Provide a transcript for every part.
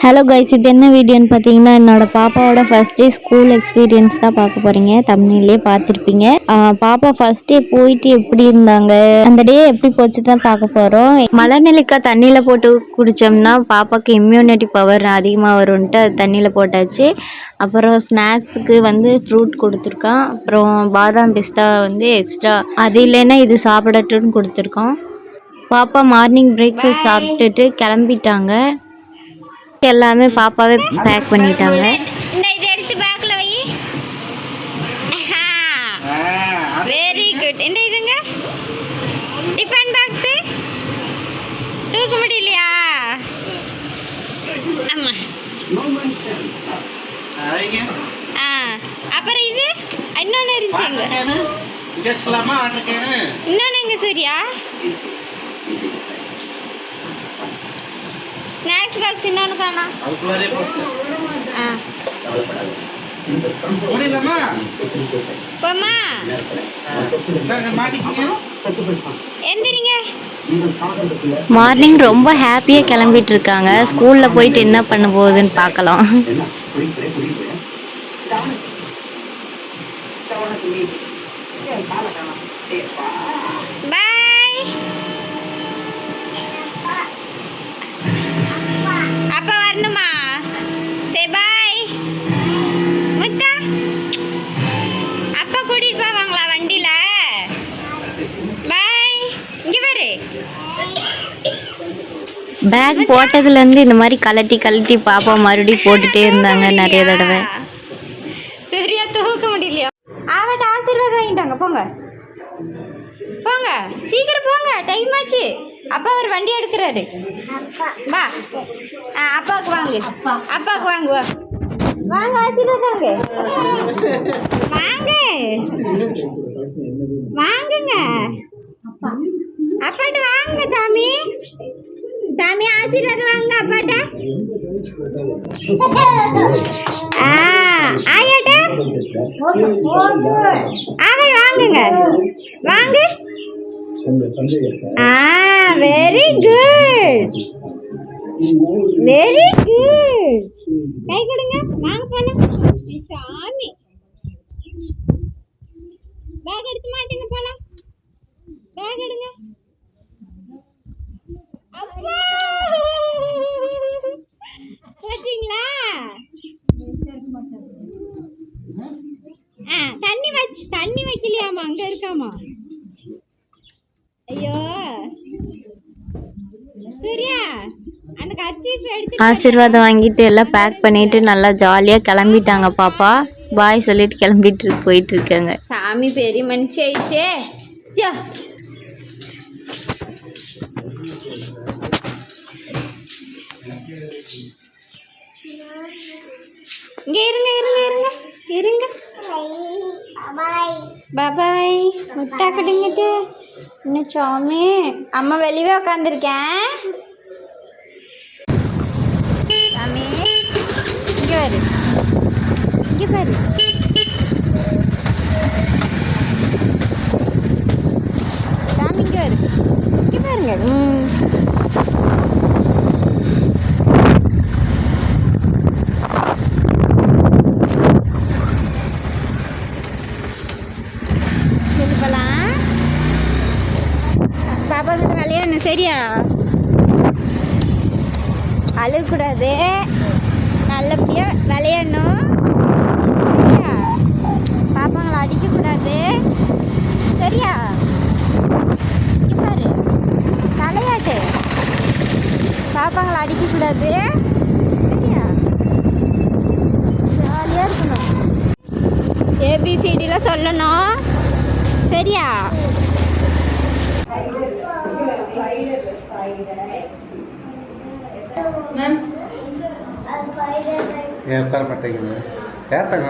Hello guys, இது என்ன வீடியோன்னு பார்த்தீங்கன்னா என்னோட பாப்பாவோட ஃபர்ஸ்ட் டே ஸ்கூல் எக்ஸ்பீரியன்ஸ் தான் பார்க்க போறீங்க. தமிழ்லேயே பார்த்துருப்பீங்க. பாப்பா ஃபர்ஸ்ட் டே போயிட்டு எப்படி இருந்தாங்க, அந்த டே எப்படி போச்சு தான் பார்க்க போறோம். மலநெல்லிக்காய் தண்ணியில் போட்டு குடித்தோம்னா பாப்பாக்கு இம்யூனிட்டி பவர் அதிகமாக வரும்ன்ட்டு அது தண்ணியில் போட்டாச்சு. அப்புறம் ஸ்நாக்ஸுக்கு வந்து ஃப்ரூட் கொடுத்துருக்கான். அப்புறம் பாதாம் பிஸ்தா வந்து எக்ஸ்ட்ரா அது இல்லைன்னா இது சாப்பிடட்டுன்னு கொடுத்துருக்கோம். பாப்பா மார்னிங் பிரேக்ஃபாஸ்ட் சாப்பிட்டுட்டு கிளம்பிட்டாங்க. எல்லாமே பாப்பாவே பேக் பண்ணிட்டாங்க. இந்த இதை எடுத்து பேக்கில் வை. Very good. இந்த இதுங்க டிஃபன் பாக்ஸு தூக்க முடியலையா? ஆமாம். அப்புறம் இது இன்னொன்று இருந்துச்சுங்க. இன்னொன்று எங்க சூர்யா? ஸ்நாக்ஸ் பாக்ஸ் இன்னொன்று காணா. போமா எந்திரிங்க. மார்னிங் ரொம்ப ஹாப்பியாக கிளம்பிட்டு இருக்காங்க. ஸ்கூலில் போயிட்டு என்ன பண்ண போகுதுன்னு பார்க்கலாம். பாய். அப்பா வரணுமா? சரி பாய். முத்தா அப்பா கூட்டிட்டு போவாங்களா வண்டியில? பாய். இங்க பாரு. பேக் போட்டதுலேருந்து இந்த மாதிரி கலட்டி பாப்பா மறுபடியும் போட்டுட்டே இருந்தாங்க நிறைய தடவை. சரியா தூக்க முடியலையா? அவட்ட ஆசீர்வாதம் வாங்கிட்டாங்க. போங்க போங்க சீக்கிரம் போங்க, டைம் ஆச்சு. அப்பா ஒரு வண்டி எடுக்கிறாரு. வா. அப்பாவுக்கு வாங்கு. அப்பாவுக்கு வாங்குவா. வாங்க ஆசீர்வாதாங்க. வாங்க வாங்குங்க. அப்பாட்ட வாங்க சாமி. சாமி ஆசீர்வாதம் வாங்க அப்பாட்ட. ஆயாட்ட அவள் வாங்குங்க. வாங்க. Very good, very good. கை கொடுங்க. வாங்க போலாம். சாமி பேக் எடுத்து மாட்டுங்க. போலாம். பேக் எடுங்க. அப்பா பார்த்தீங்களா? தண்ணி வைக்கலையாமா? அங்க இருக்காமா? ஐயோ சூர்யா அந்த கர்ச்சீஃப் எடுத்து ஆசீர்வாதம் வாங்கிட்டு எல்லாம் பேக் பண்ணிட்டு நல்லா ஜாலியாக கிளம்பிட்டாங்க. பாப்பா பாய் சொல்லிட்டு கிளம்பிட்டு போயிட்டு இருக்காங்க. சாமி பெரிய மனுஷி ஆயிடுச்சே. இங்கே இருங்க இருங்க இருங்க இருங்க. பாய். முட்டா கட்டுங்கிட்டு இன்னும் சாமி. அம்மா வெளியே உட்காந்துருக்கேன். சாமி இங்கே பாரு, இங்கே பாரு. சாமி இங்கே பாரு, இங்கே பாருங்க. பாப்பா கிட்ட விளையாடணும். சரியா? அழுகக்கூடாது, நல்லபடியாக விளையாடணும். சரியா? பாப்பாங்களை அடிக்கக்கூடாது. சரியா? பாரு தலையாட்டு. பாப்பாங்களை அடிக்கக்கூடாது. சரியா? ஜாலியாக இருக்கணும். ஏபிசிடிலாம் சொல்லணும். சரியா? ஏன் உட்கார மாட்டேங்குது? ஏத்தங்க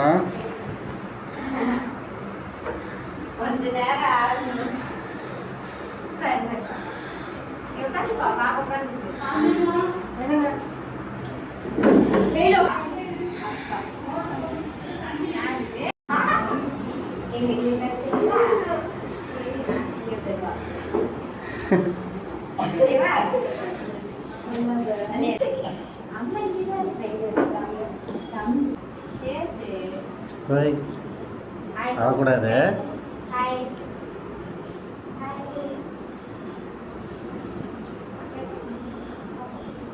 கொஞ்ச நேரம் ஆகணும். போய் அழக்கூடாது.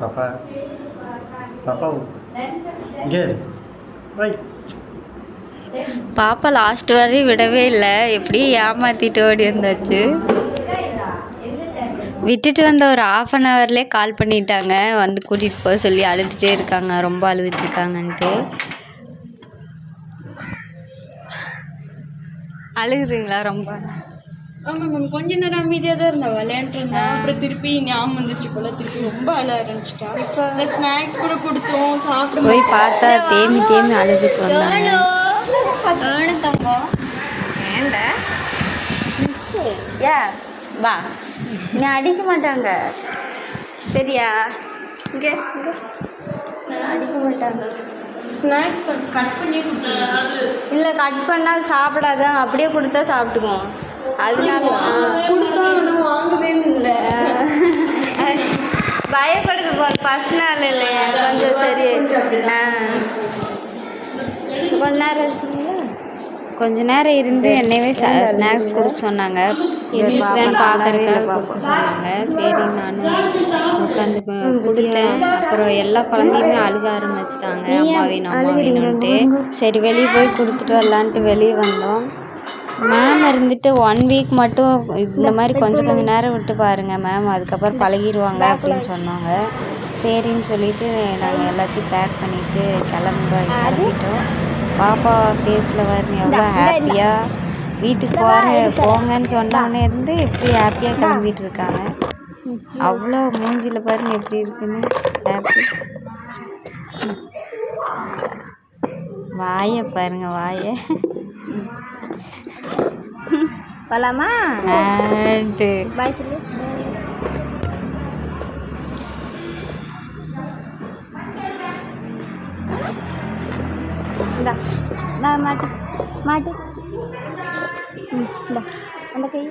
பாப்பா பாப்பா இங்கே போய். பாப்பா லாஸ்ட் வரையும் விடவே இல்லை, எப்படியும் ஏமாத்திட்டு ஓடி வந்தாச்சு. விட்டுட்டு வந்த ஒரு 1/2 ஹவர்லேயே கால் பண்ணிட்டாங்க, வந்து கூட்டிகிட்டு போக சொல்லி. அழுதுகிட்டே இருக்காங்க, ரொம்ப அழுதுட்டு இருக்காங்கன்ட்டு. அழுகுதுங்களா ரொம்ப? ஆமாம் மேம், கொஞ்ச நேரம் அமைதியாக தான் இருந்தா, விளையாண்டு இருந்தா. அப்புறம் திருப்பி ஞாபகம் வந்துச்சு போல, திருப்பி ரொம்ப அழ ஆரம்பிச்சிட்டா. இந்த ஸ்நாக்ஸ் கூட கொடுத்தோம், சாப்பிட போய் பார்த்தா தேமி தேமி அழுதுட்டு வந்தாங்க. ஏன் வா, நீ அடிக்க மாட்டாங்க சரியா? இங்கே அடிக்க மாட்டாங்க. ஸ்நாக்ஸ் கட் பண்ணி கொடுத்தாங்க. இல்லை, கட் பண்ணால் சாப்பிடாத, அப்படியே கொடுத்தா சாப்பிட்டுக்குவோம். அதனால கொடுத்தா ஆனால் வாங்கவே இல்லை. பயப்படுது போல், ஃபஸ்ட் நாள் இல்லையா, கொஞ்சம் சரி. கொஞ்ச நேரம் இருந்து என்னவே ஸ்நாக்ஸ் கொடுக்க சொன்னாங்க. பார்க்கறதுக்காக கொடுக்க சொன்னாங்க. சரி நானும் உட்காந்து கொடுத்தேன். அப்புறம் எல்லா குழந்தையுமே அழுக ஆரம்பிச்சிட்டாங்க, அம்மா வேணும் அம்மா வேணும்ன்ட்டு. சரி வெளியே போய் கொடுத்துட்டு வரலான்ட்டு வெளியே வந்தோம். மேம் இருந்துட்டு 1 வீக் மட்டும் இந்த மாதிரி கொஞ்சம் நேரம் விட்டு பாருங்கள் மேம், அதுக்கப்புறம் பழகிடுவாங்க அப்படின்னு சொன்னாங்க. சரின்னு சொல்லிட்டு நாங்கள் எல்லாத்தையும் பேக் பண்ணிவிட்டு கிளம்பிட்டோம். பாப்பா ஃபேஸில் வரணும் எவ்வளோ ஹாப்பியாக வீட்டுக்கு போங்கன்னு சொன்னோடனே இருந்து எப்படி ஹாப்பியாக கிளம்பிட்டு இருக்காங்க. அவ்வளோ மூஞ்சியில் பாருங்க எப்படி இருக்குன்னு ஹாப்பி. வாயை பாருங்க, வாயை போலாமா? பாய் சொல்லு. இந்தா நான் மாட்டு மாட்டு இந்தா அந்த கை.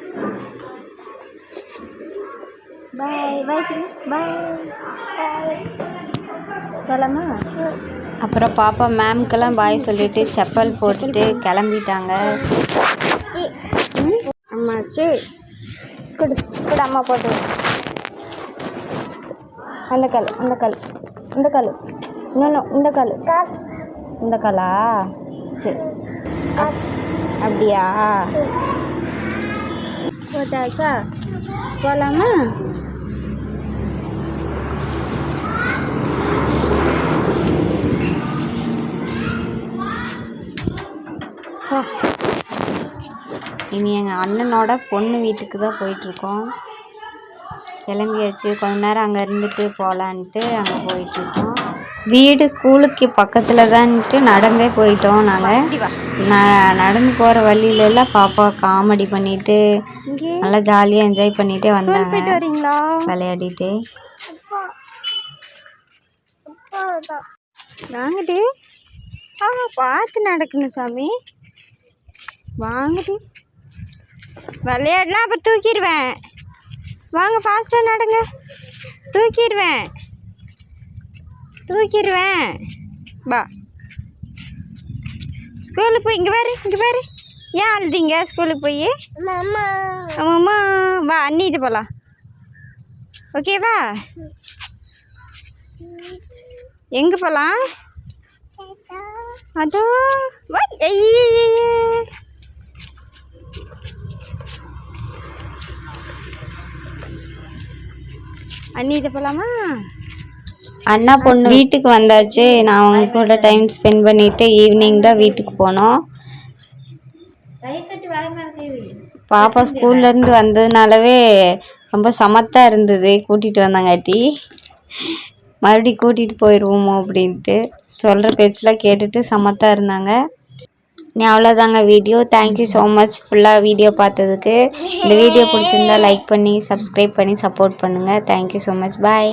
பாய் பாய் சொல்லு. பாய் பாய் போலாமா? அப்புறம் பாப்பா மேம்க்கெல்லாம் பாய் சொல்லிட்டு செப்பல் போட்டுட்டு கிளம்பிட்டாங்க. அம்மா சரி கொடு கொடு, அம்மா போட்டு. அந்த கால் இந்த கால் இன்னும் இந்த காலா? சரி அப்படியா? போட்டாச்சா? போகலாமா? இனி எங்கள் அண்ணனோட பொண்ணு வீட்டுக்கு தான் போயிட்டுருக்கோம். கிளம்பியாச்சு. கொஞ்ச நேரம் அங்கே இருந்துட்டு போகலான்ட்டு அங்கே போயிட்டுருக்கோம். வீடு ஸ்கூலுக்கு பக்கத்தில் தான்ட்டு நடந்தே போயிட்டோம். நாங்கள் நடந்து போகிற வழியிலெல்லாம் பாப்பா காமெடி பண்ணிட்டு நல்லா ஜாலியாக என்ஜாய் பண்ணிகிட்டே வந்தாங்க, விளையாடிட்டு. வாங்கடி, பார்த்து நடக்கணும் சாமி, வாங்கடி. விளையாடுனா அப்போ தூக்கிடுவேன். வாங்க ஃபாஸ்ட்டாக நடங்க, தூக்கிடுவேன் பா. ஸ்கூலுக்கு போய் இங்கே பாரு. ஏன் அழுதிங்க ஸ்கூலுக்கு போய்? அம்மா வா, அண்ணிட்டு போகலாம். ஓகேவா? எங்கே போகலாம்? அதோ வா. அண்ணிட்டு போகலாமா? அண்ணா பொண்ணு வீட்டுக்கு வந்தாச்சு. நான் அவங்க கூட டைம் ஸ்பெண்ட் பண்ணிவிட்டு ஈவினிங் தான் வீட்டுக்கு போனோம். பாப்பா ஸ்கூல்லேருந்து வந்ததுனாலவே ரொம்ப சமத்தாக இருந்தது. கூட்டிகிட்டு வந்தாங்காட்டி மறுபடியும் கூட்டிகிட்டு போயிடுவோமோ அப்படின்ட்டு சொல்கிற பேச்செலாம் கேட்டுட்டு சமத்தாக இருந்தாங்க. நீ அவ்வளோதாங்க வீடியோ. தேங்க்யூ ஸோ மச் ஃபுல்லாக வீடியோ பார்த்ததுக்கு. இந்த வீடியோ பிடிச்சிருந்தா லைக் பண்ணி சப்ஸ்கிரைப் பண்ணி சப்போர்ட் பண்ணுங்கள். Thank you so much. பாய்.